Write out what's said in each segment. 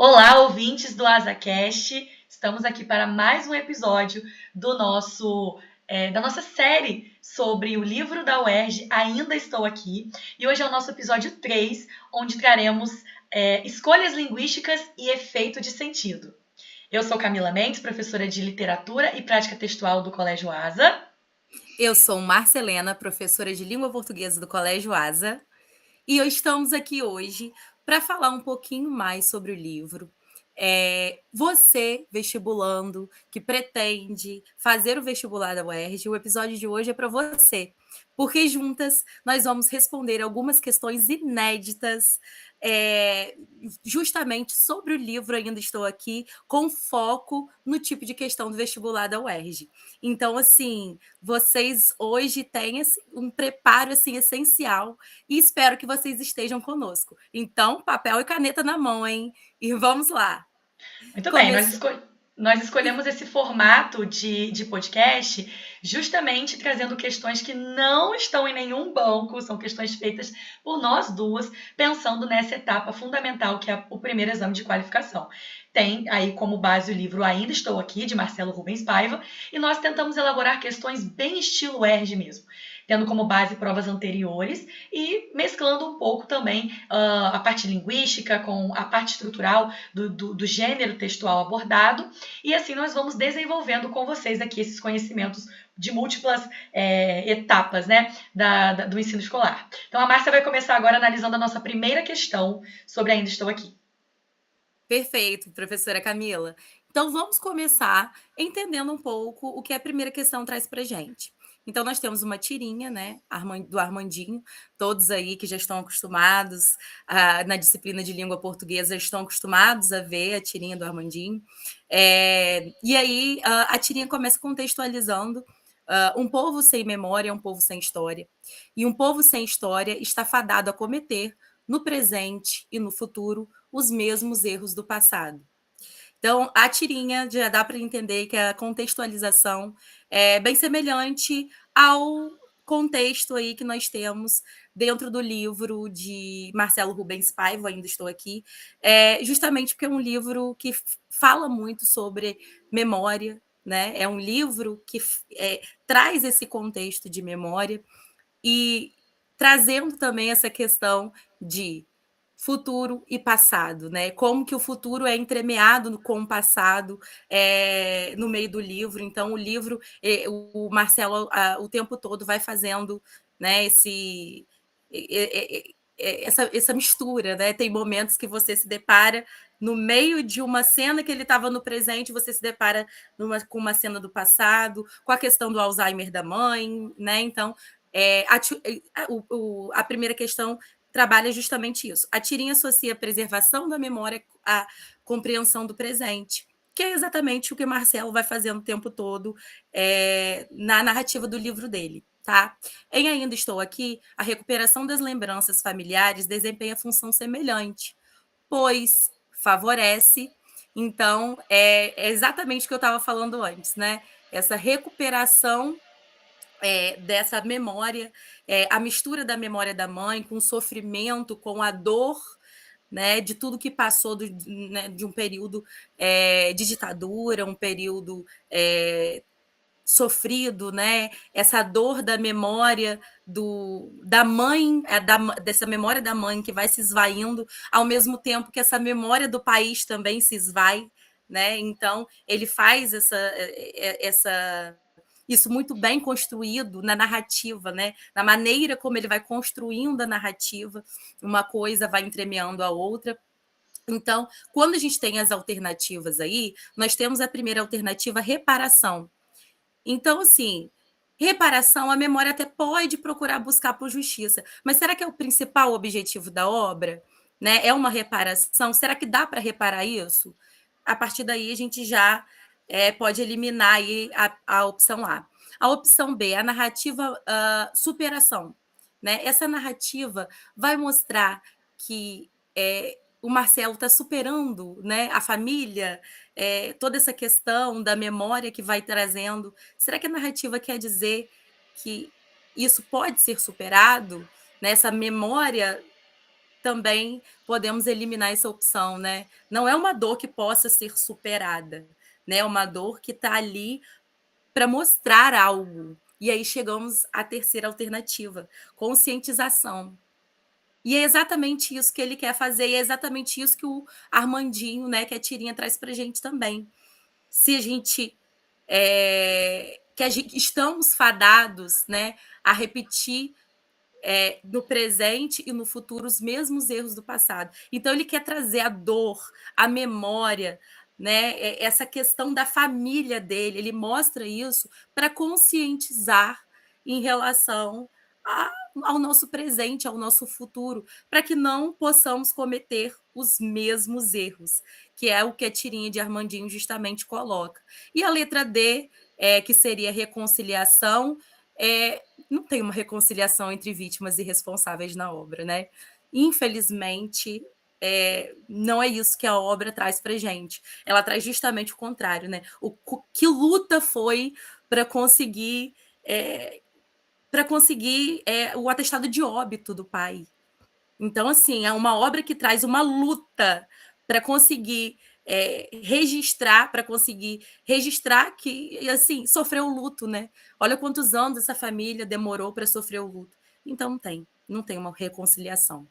Olá, ouvintes do AsaCast. Estamos aqui para mais um episódio da nossa série sobre o livro da UERJ, Ainda Estou Aqui. E hoje é o nosso episódio 3, onde traremos escolhas linguísticas e efeito de sentido. Eu sou Camila Mendes, professora de Literatura e Prática Textual do Colégio Asa. Eu sou Marcelena, professora de Língua Portuguesa do Colégio Asa, e estamos aqui hoje para falar um pouquinho mais sobre o livro. Você, vestibulando, que pretende fazer o vestibular da UERJ, o episódio de hoje é para você, porque juntas nós vamos responder algumas questões inéditas, justamente sobre o livro Ainda Estou Aqui, com foco no tipo de questão do vestibular da UERJ. Então, assim, vocês hoje têm um preparo assim, essencial e espero que vocês estejam conosco. Então, papel e caneta na mão, hein? E vamos lá. Muito bem, nós escolhemos esse formato de podcast justamente trazendo questões que não estão em nenhum banco, são questões feitas por nós duas, pensando nessa etapa fundamental que é o primeiro exame de qualificação. Tem aí como base o livro Ainda Estou Aqui, de Marcelo Rubens Paiva, e nós tentamos elaborar questões bem estilo ERJ mesmo, tendo como base provas anteriores e mesclando um pouco também a parte linguística com a parte estrutural do gênero textual abordado, e assim nós vamos desenvolvendo com vocês aqui esses conhecimentos de múltiplas etapas, né, do ensino escolar. Então a Márcia vai começar agora analisando a nossa primeira questão sobre Ainda Estou Aqui. Perfeito, professora Camila. Então, vamos começar entendendo um pouco o que a primeira questão traz para a gente. Então, nós temos uma tirinha, né, do Armandinho, todos aí que já estão acostumados na disciplina de língua portuguesa, estão acostumados a ver a tirinha do Armandinho. E aí, a tirinha começa contextualizando um povo sem memória é um povo sem história. E um povo sem história está fadado a cometer, no presente e no futuro, os mesmos erros do passado. Então, a tirinha já dá para entender que a contextualização é bem semelhante ao contexto aí que nós temos dentro do livro de Marcelo Rubens Paiva, Ainda Estou Aqui, justamente porque é um livro que fala muito sobre memória, né? É um livro que traz esse contexto de memória e trazendo também essa questão de futuro e passado, né? Como que o futuro é entremeado com o passado no meio do livro. Então, o livro, o Marcelo, o tempo todo vai fazendo, né, essa mistura, né? Tem momentos que você se depara no meio de uma cena que ele estava no presente, você se depara com uma cena do passado, com a questão do Alzheimer da mãe, né? Então, a primeira questão trabalha justamente isso. A tirinha associa a preservação da memória à compreensão do presente, que é exatamente o que Marcelo vai fazendo o tempo todo na narrativa do livro dele. Tá? Em Ainda Estou Aqui, a recuperação das lembranças familiares desempenha função semelhante, pois favorece. Então, é exatamente o que eu estava falando antes, né? Essa recuperação dessa memória, a mistura da memória da mãe com o sofrimento, com a dor, né, de tudo que passou de um período de ditadura, um período sofrido, né? Essa dor da memória da mãe, dessa memória da mãe que vai se esvaindo, ao mesmo tempo que essa memória do país também se esvai, né? Então ele faz isso muito bem construído na narrativa, né? Na maneira como ele vai construindo a narrativa, uma coisa vai entremeando a outra. Então, quando a gente tem as alternativas aí, nós temos a primeira alternativa, reparação. Então, assim, reparação, a memória até pode procurar buscar por justiça, mas será que é o principal objetivo da obra? Né? É uma reparação? Será que dá para reparar isso? A partir daí, a gente já pode eliminar aí a opção A. A opção B, a narrativa superação. Né? Essa narrativa vai mostrar que o Marcelo está superando, né, a família, toda essa questão da memória que vai trazendo. Será que a narrativa quer dizer que isso pode ser superado? Nessa memória também podemos eliminar essa opção, né? Não é uma dor que possa ser superada, né? É uma dor que está ali para mostrar algo. E aí chegamos à terceira alternativa, conscientização. E é exatamente isso que ele quer fazer, e é exatamente isso que o Armandinho, né, que a Tirinha traz para a gente também. Se a gente estamos fadados, né, a repetir no presente e no futuro os mesmos erros do passado. Então ele quer trazer a dor, a memória, né, essa questão da família dele. Ele mostra isso para conscientizar em relação ao nosso presente, ao nosso futuro, para que não possamos cometer os mesmos erros, que é o que a tirinha de Armandinho justamente coloca. E a letra D, que seria reconciliação, não tem uma reconciliação entre vítimas e responsáveis na obra, né? Infelizmente, não é isso que a obra traz para gente. Ela traz justamente o contrário, né? Que luta foi para conseguir o atestado de óbito do pai. Então, assim, é uma obra que traz uma luta para conseguir registrar que, assim, sofreu o luto, né? Olha quantos anos essa família demorou para sofrer o luto. Então, não tem uma reconciliação.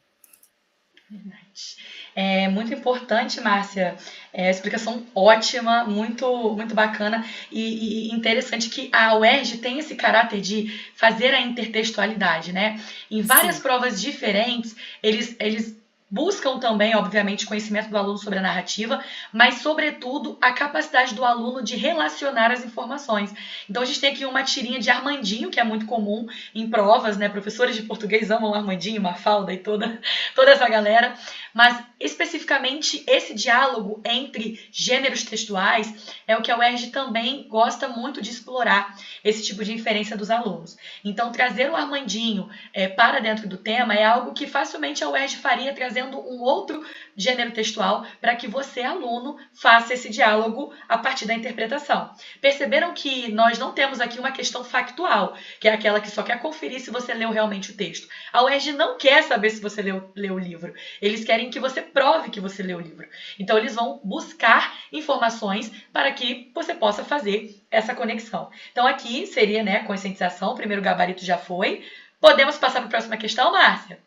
Verdade. É muito importante, Márcia, explicação ótima, muito, muito bacana e interessante que a UERJ tem esse caráter de fazer a intertextualidade, né? Em várias provas diferentes, eles buscam também, obviamente, conhecimento do aluno sobre a narrativa, mas, sobretudo, a capacidade do aluno de relacionar as informações. Então, a gente tem aqui uma tirinha de Armandinho, que é muito comum em provas, né? Professores de português amam Armandinho, Mafalda e toda essa galera. Mas, especificamente, esse diálogo entre gêneros textuais é o que a UERJ também gosta muito de explorar, esse tipo de inferência dos alunos. Então, trazer o Armandinho para dentro do tema é algo que facilmente a UERJ faria, trazendo um outro gênero textual para que você, aluno, faça esse diálogo a partir da interpretação. Perceberam que nós não temos aqui uma questão factual, que é aquela que só quer conferir se você leu realmente o texto. A UERJ não quer saber se você leu o livro. Eles querem que você prove que você leu o livro. Então, eles vão buscar informações para que você possa fazer essa conexão. Então, aqui seria, né, conscientização, o primeiro gabarito já foi. Podemos passar para a próxima questão, Márcia?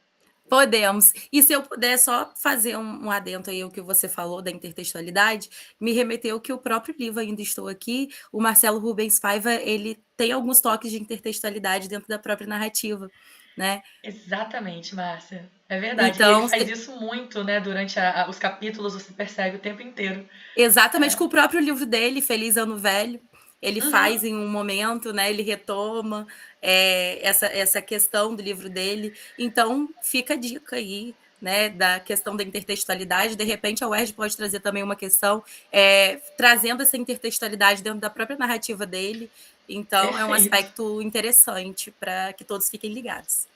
Podemos. E se eu puder só fazer um adendo aí ao que você falou da intertextualidade, me remeteu que o próprio livro Ainda Estou Aqui, o Marcelo Rubens Paiva, ele tem alguns toques de intertextualidade dentro da própria narrativa, né? Exatamente, Márcia. É verdade. Então, e ele faz isso muito, né? Durante os capítulos, você percebe o tempo inteiro. Exatamente, com o próprio livro dele, Feliz Ano Velho. Ele faz Uhum. em um momento, né? Ele retoma essa questão do livro dele. Então, fica a dica aí, né? Da questão da intertextualidade. De repente, a UERJ pode trazer também uma questão trazendo essa intertextualidade dentro da própria narrativa dele. Então, Perfeito. é um aspecto interessante para que todos fiquem ligados.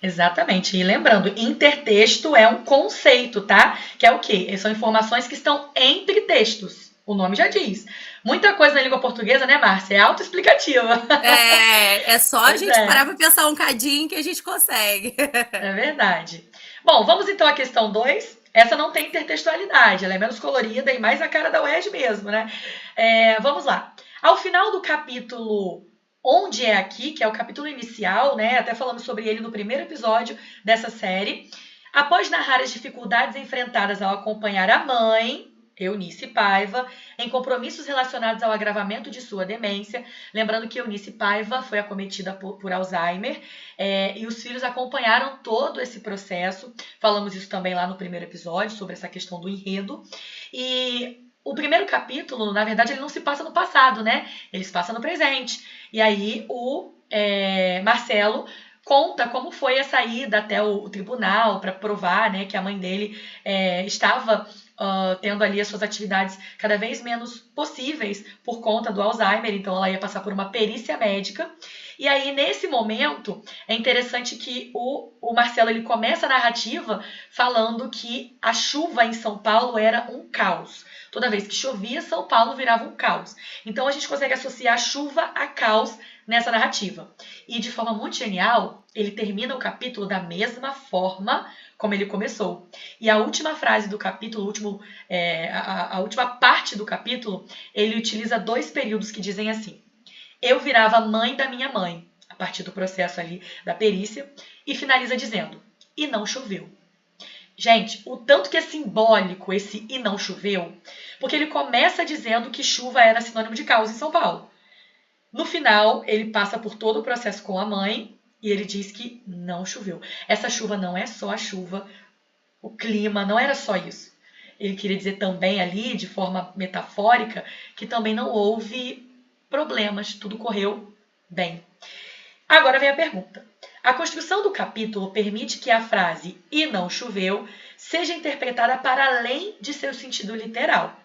Exatamente. E lembrando, intertexto é um conceito, tá? Que é o quê? São informações que estão entre textos. O nome já diz. Muita coisa na língua portuguesa, né, Márcia? É autoexplicativa. É só a gente parar para pensar um cadinho que a gente consegue. É verdade. Bom, vamos então à questão 2. Essa não tem intertextualidade, ela é menos colorida e mais a cara da UERJ mesmo, né? Vamos lá. Ao final do capítulo Onde é Aqui, que é o capítulo inicial, né? Até falamos sobre ele no primeiro episódio dessa série. Após narrar as dificuldades enfrentadas ao acompanhar a mãe, Eunice Paiva, em compromissos relacionados ao agravamento de sua demência, lembrando que Eunice Paiva foi acometida por Alzheimer, e os filhos acompanharam todo esse processo. Falamos isso também lá no primeiro episódio, sobre essa questão do enredo. E o primeiro capítulo, na verdade, ele não se passa no passado, né? Ele se passa no presente. E aí o Marcelo conta como foi a saída até o tribunal para provar, né, que a mãe dele estava tendo ali as suas atividades cada vez menos possíveis por conta do Alzheimer. Então ela ia passar por uma perícia médica. E aí, nesse momento, é interessante que o Marcelo ele começa a narrativa falando que a chuva em São Paulo era um caos. Toda vez que chovia, São Paulo virava um caos. Então, a gente consegue associar a chuva a caos nessa narrativa. E, de forma muito genial, ele termina o capítulo da mesma forma como ele começou. E a última frase do capítulo, a última parte do capítulo, ele utiliza 2 períodos que dizem assim: eu virava mãe da minha mãe, a partir do processo ali da perícia, e finaliza dizendo: e não choveu. Gente, o tanto que é simbólico esse e não choveu, porque ele começa dizendo que chuva era sinônimo de caos em São Paulo. No final, ele passa por todo o processo com a mãe e ele diz que não choveu. Essa chuva não é só a chuva, o clima, não era só isso. Ele queria dizer também ali, de forma metafórica, que também não houve problemas, tudo correu bem. Agora vem a pergunta. A construção do capítulo permite que a frase "e não choveu" seja interpretada para além de seu sentido literal.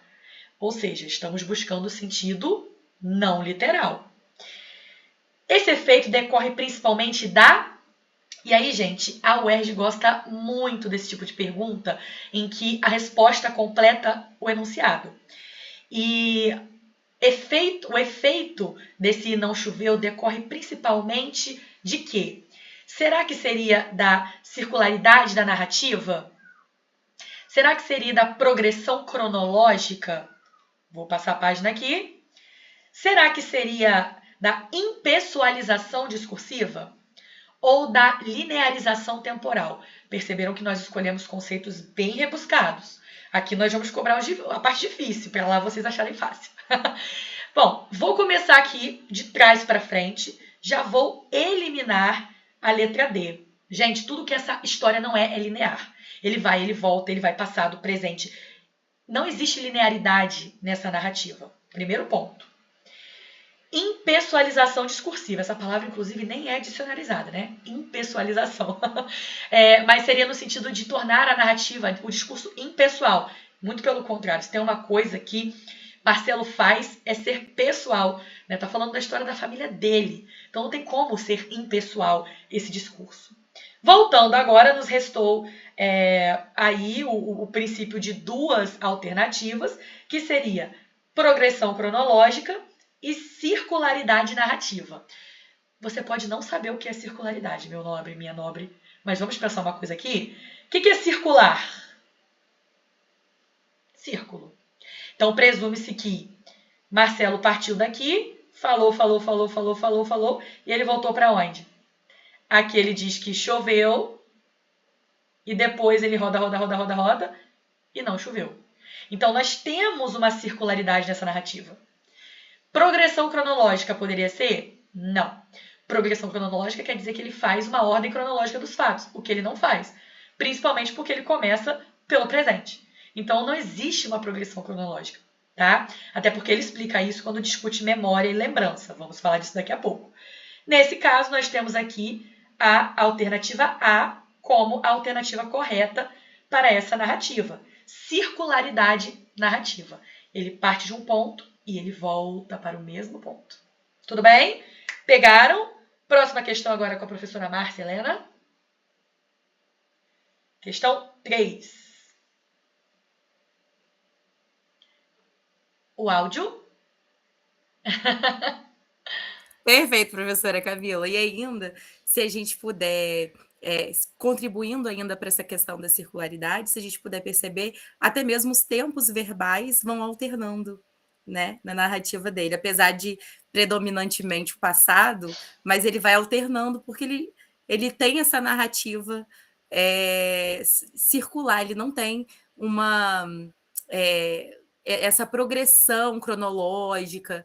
Ou seja, estamos buscando o sentido não literal. Esse efeito decorre principalmente da... E aí, gente, a UERJ gosta muito desse tipo de pergunta em que a resposta completa o enunciado. E o efeito desse não choveu decorre principalmente de quê? Será que seria da circularidade da narrativa? Será que seria da progressão cronológica? Vou passar a página aqui. Será que seria da impessoalização discursiva? Ou da linearização temporal? Perceberam que nós escolhemos conceitos bem rebuscados. Aqui nós vamos cobrar a parte difícil, para lá vocês acharem fácil. Bom, vou começar aqui de trás para frente. Já vou eliminar a letra D. Gente, tudo que essa história não é linear. Ele vai, ele volta, ele vai passado, presente. Não existe linearidade nessa narrativa. Primeiro ponto. Impessoalização discursiva. Essa palavra, inclusive, nem é dicionarizada, né? Impessoalização. Mas seria no sentido de tornar a narrativa, o discurso impessoal. Muito pelo contrário. Se tem uma coisa que Marcelo faz é ser pessoal. Né? Tá falando da história da família dele. Então não tem como ser impessoal esse discurso. Voltando agora, nos restou aí o princípio de 2 alternativas, que seria progressão cronológica e circularidade narrativa. Você pode não saber o que é circularidade, meu nobre, minha nobre, mas vamos pensar uma coisa aqui. O que é circular? Círculo. Então, presume-se que Marcelo partiu daqui, falou, e ele voltou para onde? Aqui ele diz que choveu, e depois ele roda, e não choveu. Então, nós temos uma circularidade nessa narrativa. Progressão cronológica poderia ser? Não. Progressão cronológica quer dizer que ele faz uma ordem cronológica dos fatos, o que ele não faz. Principalmente porque ele começa pelo presente. Então, não existe uma progressão cronológica, tá? Até porque ele explica isso quando discute memória e lembrança. Vamos falar disso daqui a pouco. Nesse caso, nós temos aqui a alternativa A como a alternativa correta para essa narrativa. Circularidade narrativa. Ele parte de um ponto e ele volta para o mesmo ponto. Tudo bem? Pegaram? Próxima questão agora com a professora Márcia Helena. Questão 3. O áudio. Perfeito, professora Camila. E ainda, se a gente puder, contribuindo ainda para essa questão da circularidade, se a gente puder perceber, até mesmo os tempos verbais vão alternando, né, na narrativa dele, apesar de predominantemente o passado, mas ele vai alternando porque ele tem essa narrativa circular, ele não tem uma... essa progressão cronológica,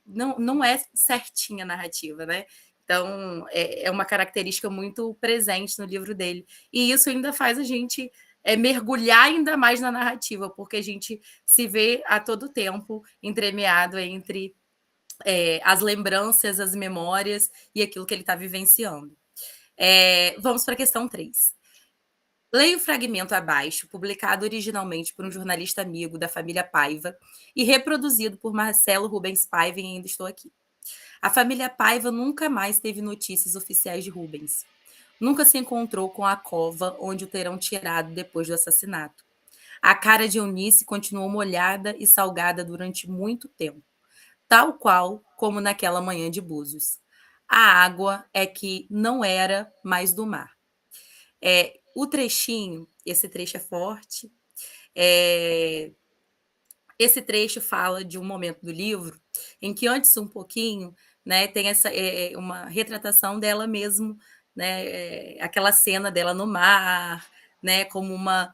não é certinha a narrativa, né? Então, é uma característica muito presente no livro dele. E isso ainda faz a gente mergulhar ainda mais na narrativa, porque a gente se vê a todo tempo entremeado entre as lembranças, as memórias e aquilo que ele está vivenciando. Vamos para a questão 3. Leia o fragmento abaixo, publicado originalmente por um jornalista amigo da família Paiva e reproduzido por Marcelo Rubens Paiva em Ainda Estou Aqui. A família Paiva nunca mais teve notícias oficiais de Rubens. Nunca se encontrou com a cova onde o terão tirado depois do assassinato. A cara de Eunice continuou molhada e salgada durante muito tempo, tal qual como naquela manhã de Búzios. A água é que não era mais do mar. O trechinho, esse trecho é forte, esse trecho fala de um momento do livro em que antes um pouquinho, né, tem essa uma retratação dela mesmo, né, aquela cena dela no mar, né, como uma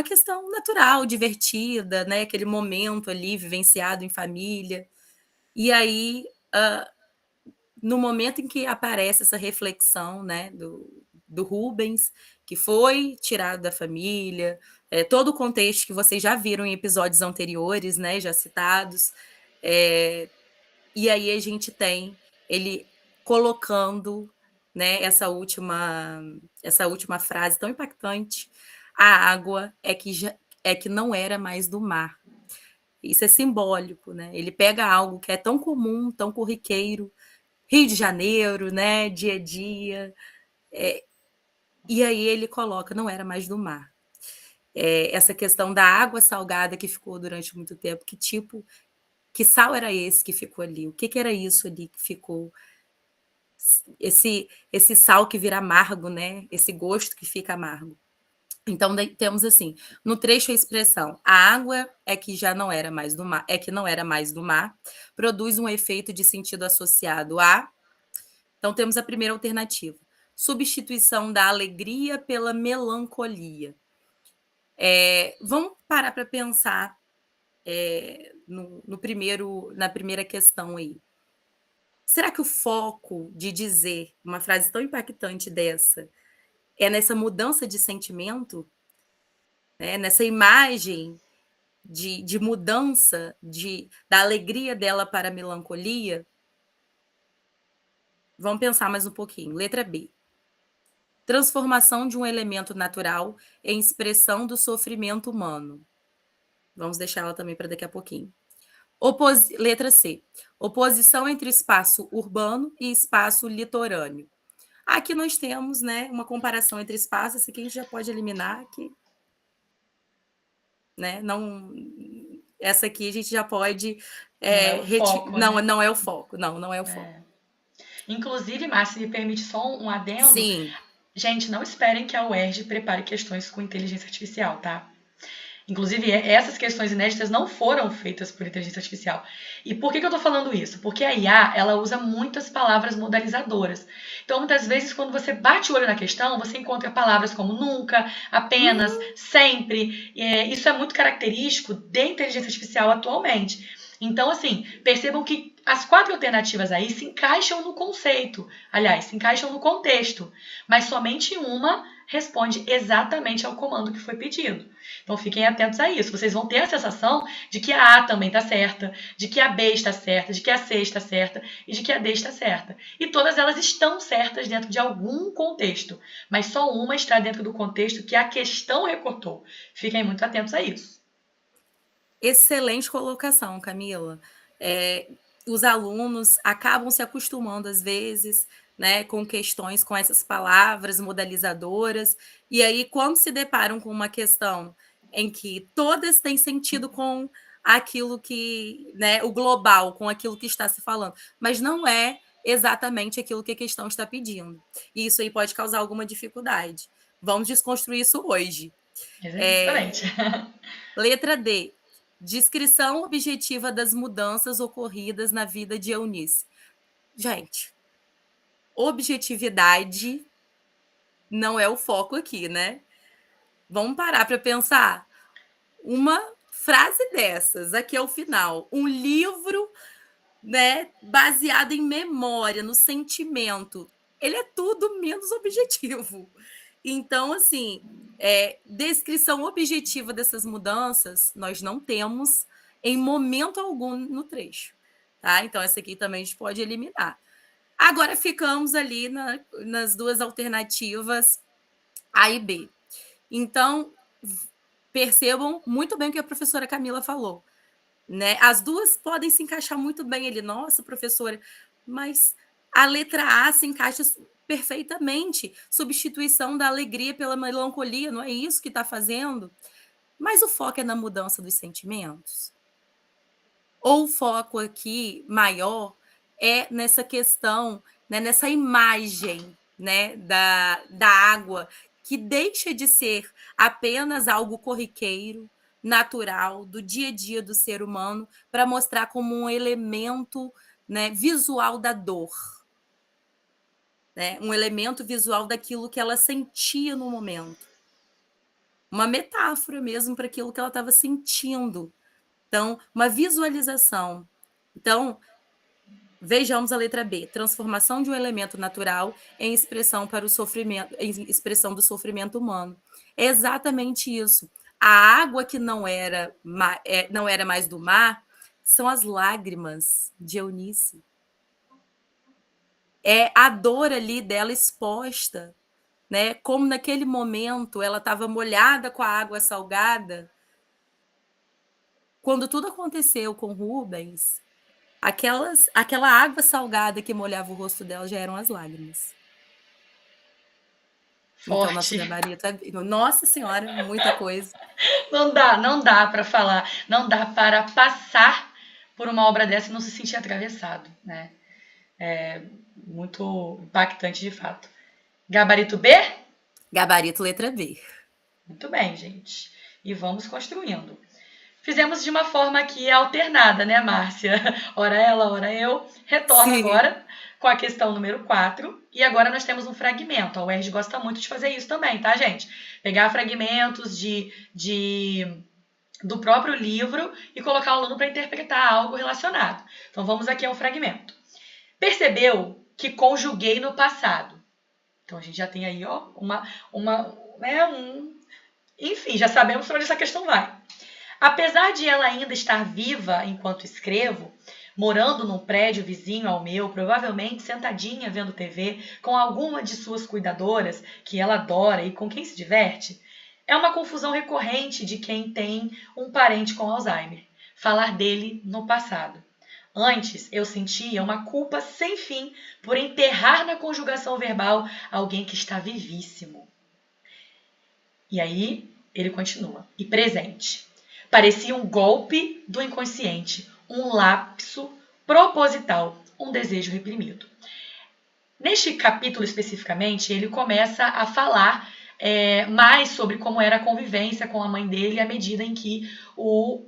questão natural, divertida, né, aquele momento ali vivenciado em família. E aí, no momento em que aparece essa reflexão, né, do Rubens, que foi tirado da família, todo o contexto que vocês já viram em episódios anteriores, né, já citados, e aí a gente tem ele colocando, né, essa última frase tão impactante: a água é que não era mais do mar. Isso é simbólico, né? Ele pega algo que é tão comum, tão corriqueiro, Rio de Janeiro, né, dia a dia, e aí ele coloca, não era mais do mar. Essa questão da água salgada que ficou durante muito tempo, que sal era esse que ficou ali? O que era isso ali que ficou? Esse sal que vira amargo, né? Esse gosto que fica amargo. Então temos assim, no trecho a expressão a água é que já não era mais do mar, é que não era mais do mar, produz um efeito de sentido associado a. Então temos a primeira alternativa, substituição da alegria pela melancolia. Vamos parar para pensar na primeira questão aí. Será que o foco de dizer uma frase tão impactante dessa é nessa mudança de sentimento, né? Nessa imagem de mudança da alegria dela para a melancolia? Vamos pensar mais um pouquinho. Letra B. Transformação de um elemento natural em expressão do sofrimento humano. Vamos deixar ela também para daqui a pouquinho. Letra C. Oposição entre espaço urbano e espaço litorâneo. Aqui nós temos, né, uma comparação entre espaços, esse aqui a gente já pode eliminar aqui. Né? Não, essa aqui a gente já pode... não é o foco. Não é o foco. Inclusive, Márcia, me permite só um adendo? Sim. Gente, não esperem que a UERJ prepare questões com inteligência artificial, tá? Inclusive, essas questões inéditas não foram feitas por inteligência artificial. E por que eu estou falando isso? Porque a IA, ela usa muitas palavras modalizadoras. Então, muitas vezes, quando você bate o olho na questão, você encontra palavras como nunca, apenas, sempre. Isso é muito característico de inteligência artificial atualmente. Então, assim, percebam que as 4 alternativas aí se encaixam no conceito. Aliás, se encaixam no contexto. Mas somente uma responde exatamente ao comando que foi pedido. Então fiquem atentos a isso. Vocês vão ter a sensação de que a A também está certa, de que a B está certa, de que a C está certa e de que a D está certa. E todas elas estão certas dentro de algum contexto, mas só uma está dentro do contexto que a questão recortou. Fiquem muito atentos a isso. Excelente colocação, Camila. Os alunos acabam se acostumando, às vezes, né, com questões com essas palavras modalizadoras, e aí, quando se deparam com uma questão em que todas têm sentido com aquilo que, né, o global, com aquilo que está se falando, mas não é exatamente aquilo que a questão está pedindo. E isso aí pode causar alguma dificuldade. Vamos desconstruir isso hoje. Excelente. Letra D. Descrição objetiva das mudanças ocorridas na vida de Eunice. Gente, objetividade não é o foco aqui, né? Vamos parar para pensar. Uma frase dessas, aqui ao final, um livro, né, baseado em memória, no sentimento, ele é tudo menos objetivo. Então, assim, descrição objetiva dessas mudanças nós não temos em momento algum no trecho. Tá? Então, essa aqui também a gente pode eliminar. Agora ficamos ali nas duas alternativas A e B. Então, percebam muito bem o que a professora Camila falou. né? As duas podem se encaixar muito bem. Ele, nossa, professora, mas a letra A se encaixa perfeitamente. Substituição da alegria pela melancolia, não é isso que está fazendo? Mas o foco é na mudança dos sentimentos? Ou o foco aqui maior é nessa questão, né, nessa imagem, né, da água, que deixa de ser apenas algo corriqueiro, natural, do dia a dia do ser humano, para mostrar como um elemento, né, visual da dor. Né, um elemento visual daquilo que ela sentia no momento. Uma metáfora mesmo para aquilo que ela estava sentindo. Então, uma visualização. Então, vejamos a letra B. Transformação de um elemento natural em expressão para o sofrimento, em expressão do sofrimento humano. É exatamente isso. A água que não era mais do mar são as lágrimas de Eunice. É a dor ali dela exposta, né? Como naquele momento ela estava molhada com a água salgada. Quando tudo aconteceu com Rubens, aquela água salgada que molhava o rosto dela já eram as lágrimas. Forte. Então, nosso gabarito é... Nossa Senhora, muita coisa. Não dá para falar, não dá para passar por uma obra dessa e não se sentir atravessado, né? É muito impactante de fato. Gabarito B? Gabarito letra B. Muito bem, gente. E vamos construindo. Fizemos de uma forma aqui alternada, né, Márcia? Ora ela, ora eu. Retorno Sim. agora com a questão número 4. E agora nós temos um fragmento. A UERJ gosta muito de fazer isso também, tá, gente? Pegar fragmentos do próprio livro e colocar o aluno para interpretar algo relacionado. Então vamos aqui a um fragmento. Percebeu que conjuguei no passado. Então a gente já tem aí, ó, enfim, já sabemos para onde essa questão vai. Apesar de ela ainda estar viva enquanto escrevo, morando num prédio vizinho ao meu, provavelmente sentadinha vendo TV com alguma de suas cuidadoras que ela adora e com quem se diverte, é uma confusão recorrente de quem tem um parente com Alzheimer, falar dele no passado. Antes, eu sentia uma culpa sem fim por enterrar na conjugação verbal alguém que está vivíssimo. E aí, ele continua. E presente. Parecia um golpe do inconsciente, um lapso proposital, um desejo reprimido. Neste capítulo especificamente, ele começa a falar mais sobre como era a convivência com a mãe dele à medida em que o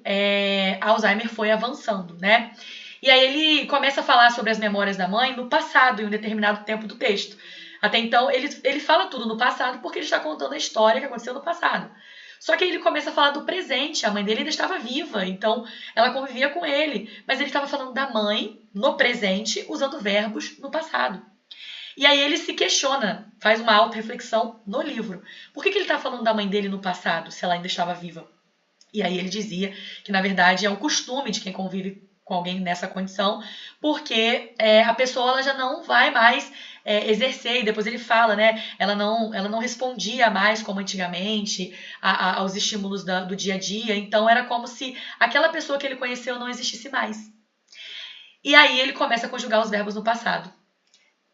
Alzheimer foi avançando, né? E aí ele começa a falar sobre as memórias da mãe no passado, em um determinado tempo do texto. Até então, ele fala tudo no passado porque ele está contando a história que aconteceu no passado. Só que aí ele começa a falar do presente. A mãe dele ainda estava viva, então ela convivia com ele. Mas ele estava falando da mãe no presente, usando verbos no passado. E aí ele se questiona, faz uma auto-reflexão no livro. Por que ele está falando da mãe dele no passado, se ela ainda estava viva? E aí ele dizia que, na verdade, é um costume de quem convive com alguém nessa condição, porque a pessoa ela já não vai mais exercer, e depois ele fala, né, ela não respondia mais como antigamente aos estímulos do dia a dia, então era como se aquela pessoa que ele conheceu não existisse mais. E aí ele começa a conjugar os verbos no passado.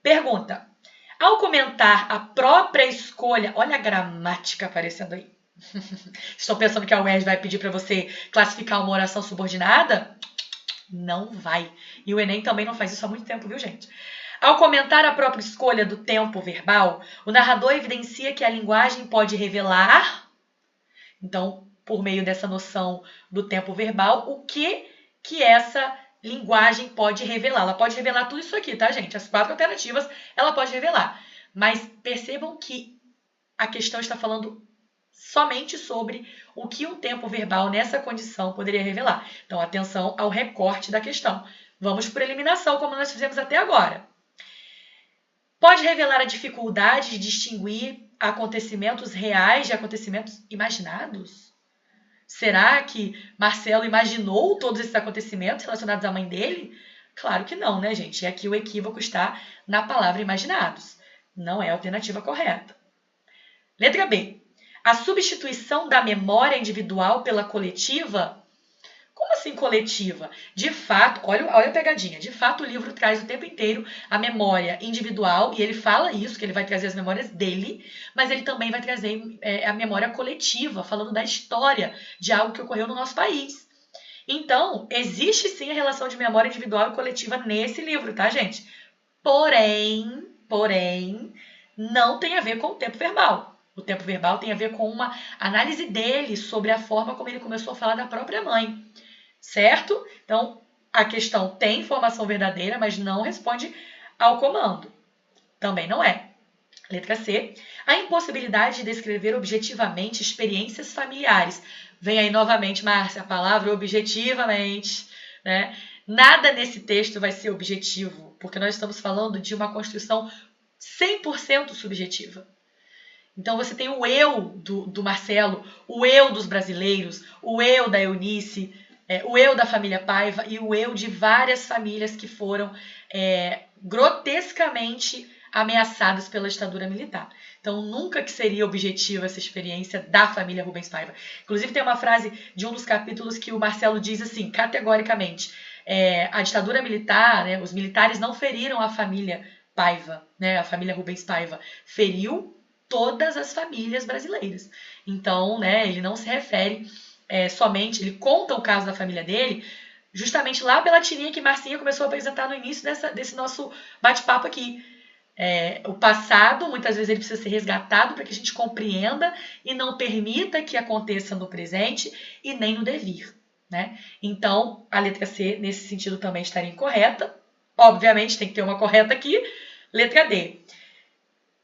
Pergunta: ao comentar a própria escolha, olha a gramática aparecendo aí. Estão pensando que a UERJ vai pedir para você classificar uma oração subordinada? Não vai. E o Enem também não faz isso há muito tempo, viu, gente? Ao comentar a própria escolha do tempo verbal, o narrador evidencia que a linguagem pode revelar, então, por meio dessa noção do tempo verbal, o que essa linguagem pode revelar. Ela pode revelar tudo isso aqui, tá, gente? As 4 alternativas ela pode revelar. Mas percebam que a questão está falando somente sobre o que um tempo verbal nessa condição poderia revelar. Então, atenção ao recorte da questão. Vamos por eliminação, como nós fizemos até agora. Pode revelar a dificuldade de distinguir acontecimentos reais de acontecimentos imaginados? Será que Marcelo imaginou todos esses acontecimentos relacionados à mãe dele? Claro que não, né, gente? E aqui o equívoco está na palavra imaginados. Não é a alternativa correta. Letra B. A substituição da memória individual pela coletiva? Como assim coletiva? De fato, olha a pegadinha. De fato, o livro traz o tempo inteiro a memória individual, e ele fala isso, que ele vai trazer as memórias dele, mas ele também vai trazer a memória coletiva, falando da história de algo que ocorreu no nosso país. Então, existe sim a relação de memória individual e coletiva nesse livro, tá, gente? Porém, não tem a ver com o tempo verbal. O tempo verbal tem a ver com uma análise dele sobre a forma como ele começou a falar da própria mãe. Certo? Então, a questão tem informação verdadeira, mas não responde ao comando. Também não é. Letra C. A impossibilidade de descrever objetivamente experiências familiares. Vem aí novamente, Márcia, a palavra objetivamente, né? Nada nesse texto vai ser objetivo, porque nós estamos falando de uma construção 100% subjetiva. Então você tem o eu do Marcelo, o eu dos brasileiros, o eu da Eunice, o eu da família Paiva e o eu de várias famílias que foram grotescamente ameaçadas pela ditadura militar. Então nunca que seria objetiva essa experiência da família Rubens Paiva. Inclusive tem uma frase de um dos capítulos que o Marcelo diz assim, categoricamente, a ditadura militar, né, os militares não feriram a família Paiva, né, a família Rubens Paiva, feriu todas as famílias brasileiras. Então, né, ele não se refere somente, ele conta o caso da família dele, justamente lá pela tirinha que Marcinha começou a apresentar no início desse nosso bate-papo aqui. O passado, muitas vezes, ele precisa ser resgatado para que a gente compreenda e não permita que aconteça no presente e nem no devir. Né? Então, a letra C, nesse sentido, também estaria incorreta. Obviamente, tem que ter uma correta aqui. Letra D.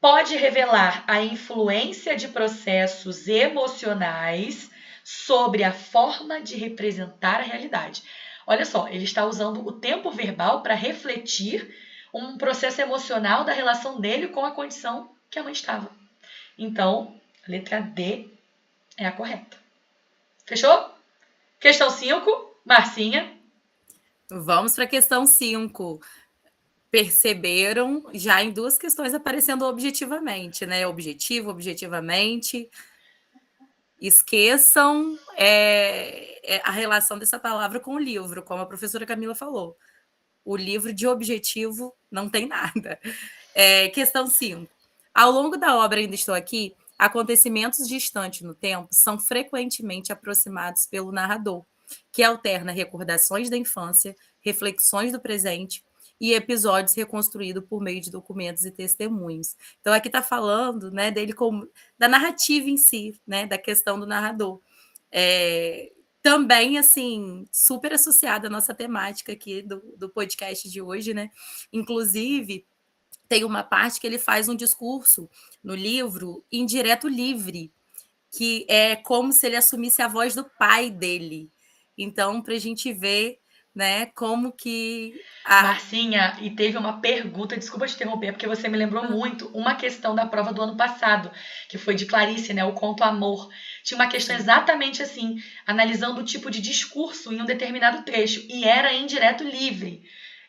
Pode revelar a influência de processos emocionais sobre a forma de representar a realidade. Olha só, ele está usando o tempo verbal para refletir um processo emocional da relação dele com a condição que a mãe estava. Então, a letra D é a correta. Fechou? Questão 5, Marcinha. Vamos para a questão 5. Perceberam já em duas questões aparecendo objetivamente, né? Objetivo, objetivamente. Esqueçam a relação dessa palavra com o livro, como a professora Camila falou. O livro de objetivo não tem nada. Questão 5. Ao longo da obra Ainda Estou Aqui, acontecimentos distantes no tempo são frequentemente aproximados pelo narrador, que alterna recordações da infância, reflexões do presente e episódios reconstruídos por meio de documentos e testemunhos. Então, aqui está falando, né, dele como da narrativa em si, né, da questão do narrador. Também, assim, super associada à nossa temática aqui do podcast de hoje, né? Inclusive, tem uma parte que ele faz um discurso no livro indireto livre, que é como se ele assumisse a voz do pai dele. Então, para a gente ver, né, como que... Marcinha, e teve uma pergunta, desculpa te interromper, porque você me lembrou muito uma questão da prova do ano passado, que foi de Clarice, né, o conto Amor. Tinha uma questão exatamente assim, analisando o tipo de discurso em um determinado trecho, e era em direto livre.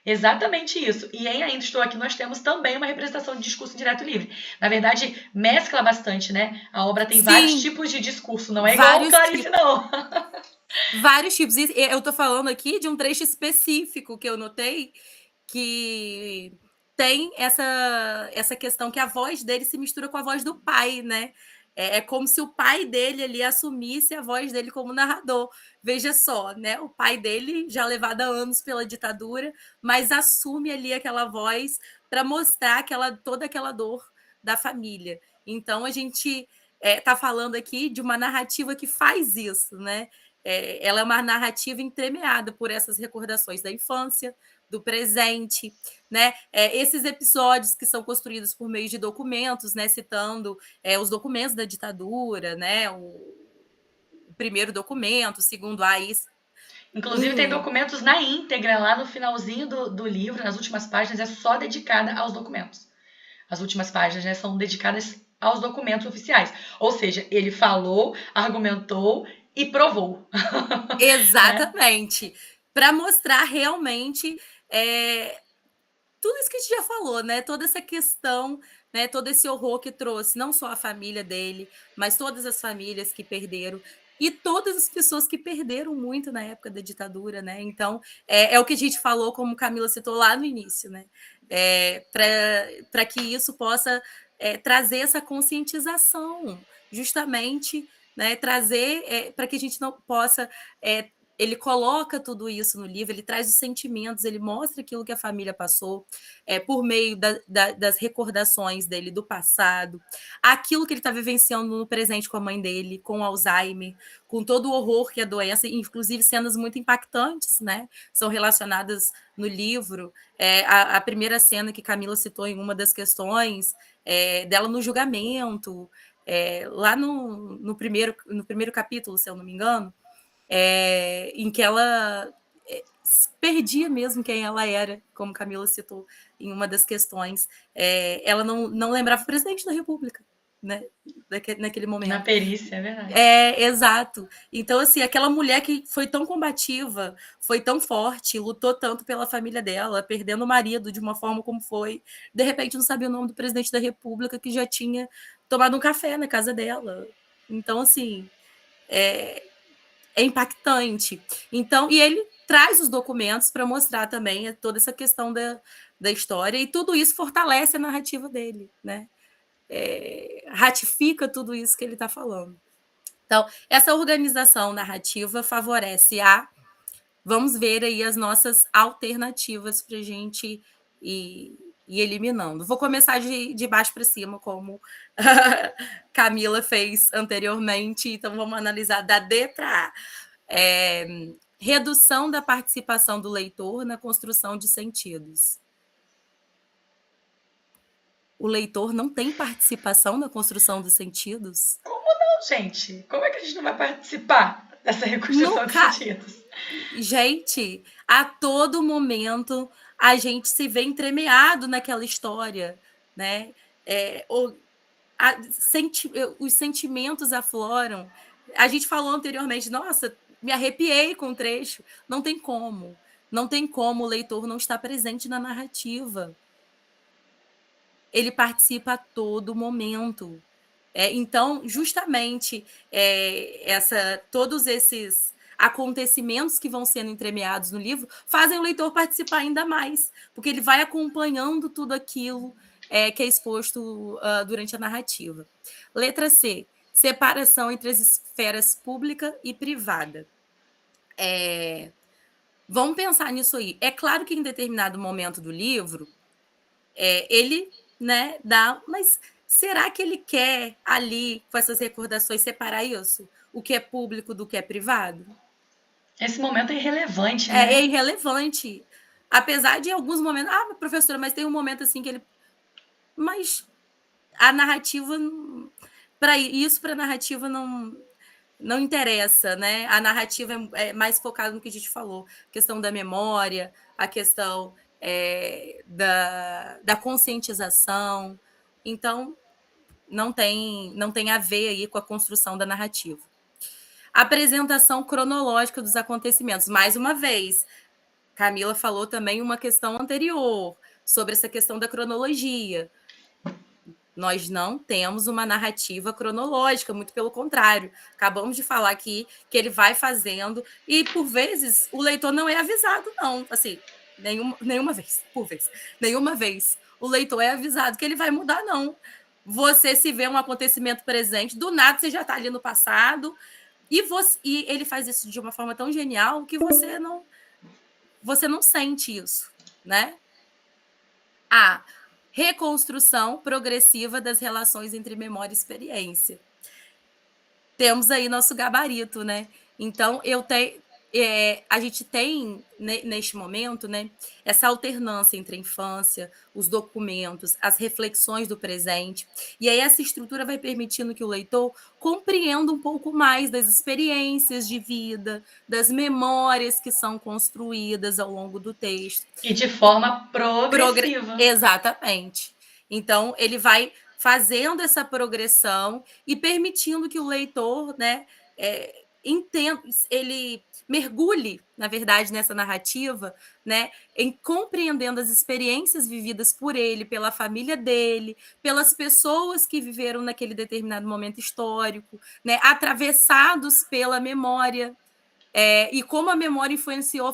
Exatamente isso. E em Ainda Estou Aqui nós temos também uma representação de discurso direto livre. Na verdade, mescla bastante, né? A obra tem vários tipos de discurso, não é igual o Clarice, não. Vários tipos. E eu estou falando aqui de um trecho específico que eu notei que tem essa questão que a voz dele se mistura com a voz do pai, né? É como se o pai dele ali assumisse a voz dele como narrador. Veja só, né? O pai dele, já levado há anos pela ditadura, mas assume ali aquela voz para mostrar toda aquela dor da família. Então, a gente está falando aqui de uma narrativa que faz isso, né? Ela é uma narrativa entremeada por essas recordações da infância, do presente, né? Esses episódios que são construídos por meio de documentos, né? Citando os documentos da ditadura, né? O primeiro documento, o segundo Inclusive, tem documentos na íntegra, lá no finalzinho do livro, nas últimas páginas, é só dedicada aos documentos. As últimas páginas, né, são dedicadas aos documentos oficiais. Ou seja, ele falou, argumentou e provou. Exatamente. Né? Para mostrar realmente tudo isso que a gente já falou, né? Toda essa questão, né? Todo esse horror que trouxe não só a família dele, mas todas as famílias que perderam. e todas as pessoas que perderam muito na época da ditadura, né? Então, é o que a gente falou, como Camila citou lá no início, né? Para que isso possa trazer essa conscientização, justamente, né? Trazer para que a gente não possa. Ele coloca tudo isso no livro, ele traz os sentimentos, ele mostra aquilo que a família passou, por meio das recordações dele do passado, aquilo que ele está vivenciando no presente com a mãe dele, com Alzheimer, com todo o horror que a doença, inclusive cenas muito impactantes, né? São relacionadas no livro. A primeira cena que Camila citou em uma das questões, dela no julgamento, lá no primeiro capítulo, se eu não me engano, em que ela perdia mesmo quem ela era, como Camila citou em uma das questões. Ela não lembrava o presidente da República, né? Naquele momento. Na perícia, é verdade. Exato. Então, assim, aquela mulher que foi tão combativa, foi tão forte, lutou tanto pela família dela, perdendo o marido de uma forma como foi, de repente não sabia o nome do presidente da República, que já tinha tomado um café na casa dela. Então, assim, é impactante. Então, e ele traz os documentos para mostrar também toda essa questão da história, e tudo isso fortalece a narrativa dele, né? Ratifica tudo isso que ele está falando. Então, essa organização narrativa favorece vamos ver aí as nossas alternativas para a gente ir eliminando. Vou começar de baixo para cima, como a Camila fez anteriormente, então vamos analisar da D para A. Redução da participação do leitor na construção de sentidos. O leitor não tem participação na construção dos sentidos? Como não, gente? Como é que a gente não vai participar dessa reconstrução de sentidos? Gente, a todo momento a gente se vê entremeado naquela história, né? Os sentimentos afloram. A gente falou anteriormente, nossa, me arrepiei com o trecho. Não tem como. Não tem como o leitor não estar presente na narrativa. Ele participa a todo momento. Então, justamente, todos esses acontecimentos que vão sendo entremeados no livro fazem o leitor participar ainda mais, porque ele vai acompanhando tudo aquilo que é exposto durante a narrativa. Letra C. Separação entre as esferas pública e privada. Vamos pensar nisso aí. É claro que em determinado momento do livro, ele, né, dá... Mas será que ele quer ali, com essas recordações, separar isso? O que é público do que é privado? Esse momento é irrelevante, né? É irrelevante. Apesar de alguns momentos... professora, mas tem um momento assim que ele... Mas a narrativa... Para a narrativa não interessa, né? A narrativa é mais focada no que a gente falou. A questão da memória, a questão da conscientização. Então, não tem a ver aí com a construção da narrativa. Apresentação cronológica dos acontecimentos. Mais uma vez, Camila falou também uma questão anterior sobre essa questão da cronologia. Nós não temos uma narrativa cronológica, muito pelo contrário. Acabamos de falar aqui que ele vai fazendo e, por vezes, o leitor não é avisado, não. Assim, nenhuma vez, por vez. Nenhuma vez o leitor é avisado que ele vai mudar, não. Você se vê um acontecimento presente, do nada você já está ali no passado, e ele faz isso de uma forma tão genial que você não sente isso, né? Reconstrução progressiva das relações entre memória e experiência. Temos aí nosso gabarito, né? Então, a gente tem, neste momento, né, essa alternância entre a infância, os documentos, as reflexões do presente. E aí essa estrutura vai permitindo que o leitor compreenda um pouco mais das experiências de vida, das memórias que são construídas ao longo do texto. E de forma progressiva. Exatamente. Então, ele vai fazendo essa progressão e permitindo que o leitor, né, ele mergulhe, na verdade, nessa narrativa, né, em compreendendo as experiências vividas por ele, pela família dele, pelas pessoas que viveram naquele determinado momento histórico, né, atravessados pela memória, e como a memória influenciou a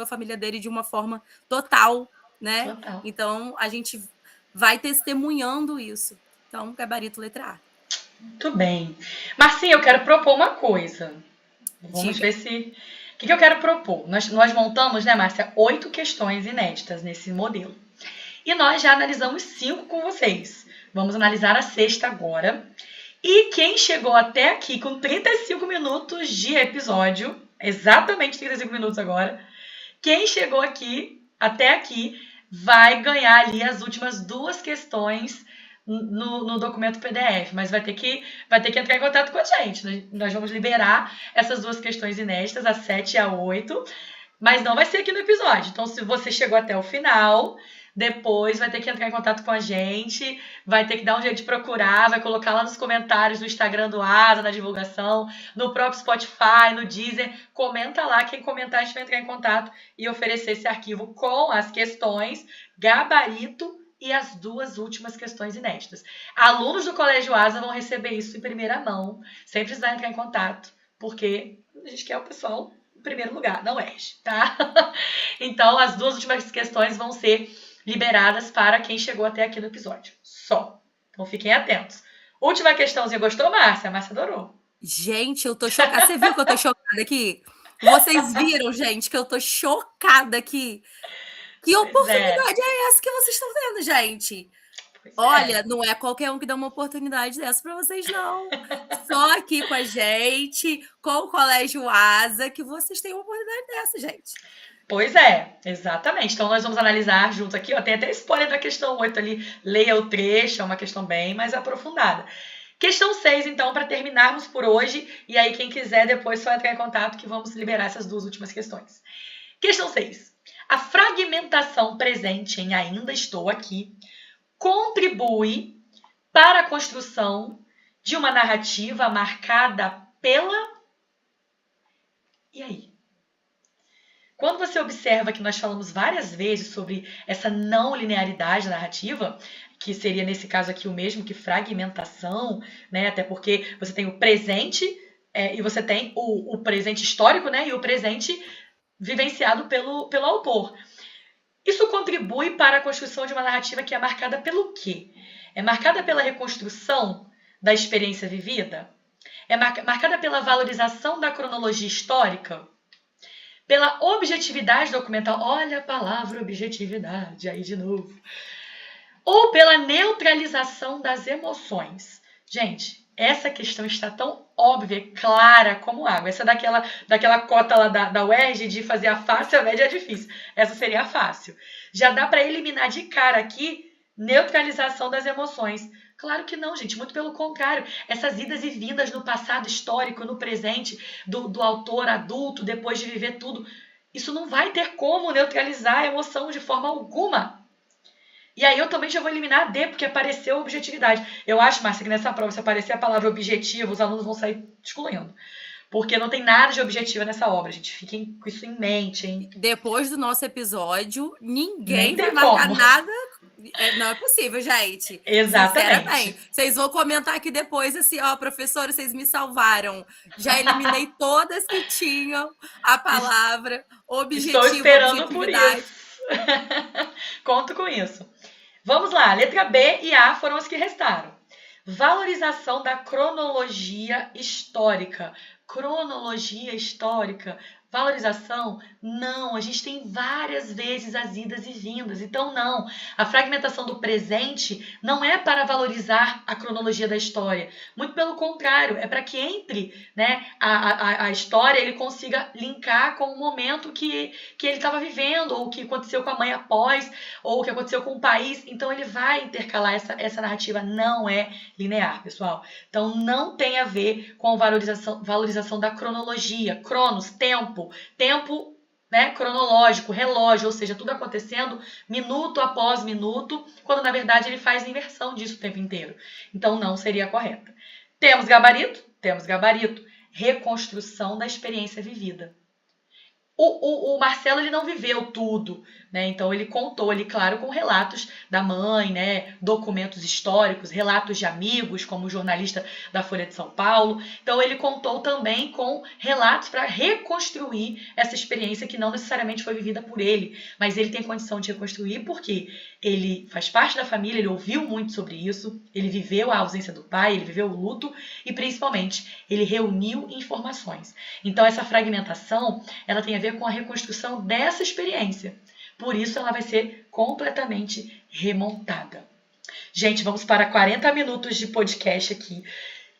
família dele de uma forma total, né? Total. Então, a gente vai testemunhando isso. Então, gabarito letra A. Muito bem. Marcinha, eu quero propor uma coisa. Vamos Diga. ver se... O que eu quero propor? Nós montamos, né, Márcia, 8 questões inéditas nesse modelo. E nós já analisamos 5 com vocês. Vamos analisar a 6ª agora. E quem chegou até aqui com 35 minutos de episódio, exatamente 35 minutos agora, quem chegou aqui, até aqui, vai ganhar ali as últimas 2 questões no documento PDF, mas vai ter que entrar em contato com a gente. Nós vamos liberar essas 2 questões inéditas, a 7 e a 8, mas não vai ser aqui no episódio. Então, se você chegou até o final, depois vai ter que entrar em contato com a gente, vai ter que dar um jeito de procurar, vai colocar lá nos comentários no Instagram do Asa, na divulgação, no próprio Spotify, no Deezer. Comenta lá, quem comentar a gente vai entrar em contato e oferecer esse arquivo com as questões, gabarito e as 2 últimas questões inéditas. Alunos do Colégio Asa vão receber isso em primeira mão, sem precisar entrar em contato, porque a gente quer o pessoal em primeiro lugar, não erre, tá? Então, as 2 últimas questões vão ser liberadas para quem chegou até aqui no episódio. Só. Então, fiquem atentos. Última questãozinha. Gostou, Márcia? A Márcia adorou. Gente, eu tô chocada. Você viu que eu tô chocada aqui? Vocês viram, gente, que eu tô chocada aqui? Que oportunidade é essa que vocês estão vendo, gente? Olha, não é qualquer um que dá uma oportunidade dessa para vocês, não. Só aqui com a gente, com o Colégio Asa, que vocês têm uma oportunidade dessa, gente. Pois é, exatamente. Então, nós vamos analisar juntos aqui. Ó, tem até spoiler da questão 8 ali. Leia o trecho, é uma questão bem mais aprofundada. Questão 6, então, para terminarmos por hoje. E aí, quem quiser, depois só entrar em contato que vamos liberar essas 2 últimas questões. Questão 6. A fragmentação presente em Ainda Estou Aqui contribui para a construção de uma narrativa marcada pela... E aí? Quando você observa que nós falamos várias vezes sobre essa não linearidade narrativa, que seria nesse caso aqui o mesmo que fragmentação, né? Até porque você tem o presente e você tem o presente histórico, né? E o presente vivenciado pelo autor. Isso contribui para a construção de uma narrativa que é marcada pelo quê? É marcada pela reconstrução da experiência vivida? É marcada pela valorização da cronologia histórica? Pela objetividade documental? Olha a palavra objetividade aí de novo. Ou pela neutralização das emoções? Gente, essa questão está tão óbvia, clara como água. Essa é daquela cota lá da UERJ de fazer a fácil e a média é difícil. Essa seria a fácil. Já dá para eliminar de cara aqui neutralização das emoções. Claro que não, gente. Muito pelo contrário. Essas idas e vindas no passado histórico, no presente, do autor adulto, depois de viver tudo, isso não vai ter como neutralizar a emoção de forma alguma. E aí eu também já vou eliminar a D, porque apareceu a objetividade. Eu acho, Márcia, que nessa prova, se aparecer a palavra objetivo, os alunos vão sair excluindo. Porque não tem nada de objetivo nessa obra, gente. Fiquem com isso em mente, hein? Depois do nosso episódio, ninguém vai marcar nada. Não é possível, gente. Exatamente. Sinceramente. Vocês vão comentar aqui depois, assim, ó, professora, vocês me salvaram. Já eliminei todas que tinham a palavra objetivo. Estou esperando por isso. Conto com isso. Vamos lá, letra B e A foram as que restaram. Valorização da cronologia histórica. Cronologia histórica. Valorização? Não, a gente tem várias vezes as idas e vindas. Então, não. A fragmentação do presente não é para valorizar a cronologia da história. Muito pelo contrário, é para que entre, né, a história, ele consiga linkar com o momento que ele estava vivendo, ou o que aconteceu com a mãe após, ou o que aconteceu com o país. Então, ele vai intercalar essa narrativa. Não é linear, pessoal. Então, não tem a ver com a valorização da cronologia. Cronos, tempo, né, cronológico, relógio, ou seja, tudo acontecendo minuto após minuto, quando na verdade ele faz inversão disso o tempo inteiro. Então não seria correta. Temos gabarito? Temos gabarito. reconstrução da experiência vivida. O Marcelo, ele não viveu tudo, né? Então ele contou ali, claro, com relatos da mãe, né? Documentos históricos, relatos de amigos, como o jornalista da Folha de São Paulo. Então ele contou também com relatos para reconstruir essa experiência que não necessariamente foi vivida por ele, mas ele tem condição de reconstruir porque ele faz parte da família, ele ouviu muito sobre isso, ele viveu a ausência do pai, ele viveu o luto e, principalmente, ele reuniu informações. Então essa fragmentação, ela tem a ver com a reconstrução dessa experiência. Por isso ela vai ser completamente remontada. Gente, vamos para 40 minutos de podcast aqui.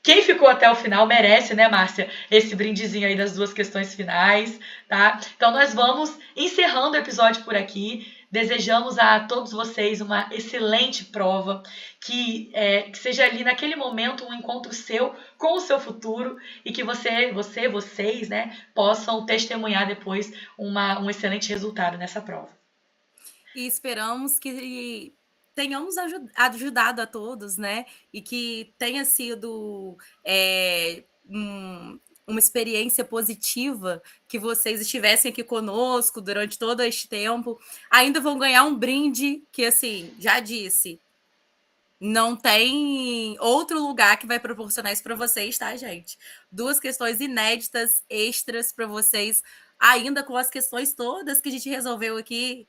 Quem ficou até o final merece, né, Márcia, esse brindezinho aí das 2 questões finais, tá? Então nós vamos encerrando o episódio por aqui. Desejamos a todos vocês uma excelente prova, que seja ali naquele momento um encontro seu com o seu futuro e que vocês, né, possam testemunhar depois um excelente resultado nessa prova. E esperamos que tenhamos ajudado a todos, né? E que tenha sido uma experiência positiva, que vocês estivessem aqui conosco durante todo este tempo. Ainda vão ganhar um brinde que, assim, já disse, não tem outro lugar que vai proporcionar isso para vocês, tá, gente? 2 questões inéditas, extras para vocês, ainda com as questões todas que a gente resolveu aqui.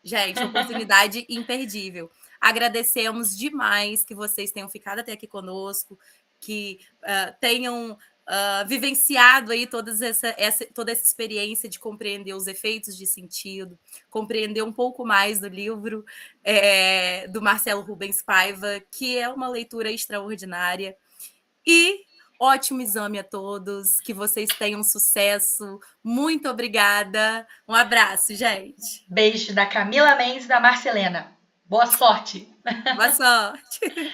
Gente, oportunidade imperdível. Agradecemos demais que vocês tenham ficado até aqui conosco, que tenham vivenciado aí toda essa experiência de compreender os efeitos de sentido, compreender um pouco mais do livro do Marcelo Rubens Paiva, que é uma leitura extraordinária. E ótimo exame a todos, que vocês tenham sucesso. Muito obrigada. Um abraço, gente. Beijo da Camila Mendes e da Marcelena. Boa sorte. Boa sorte.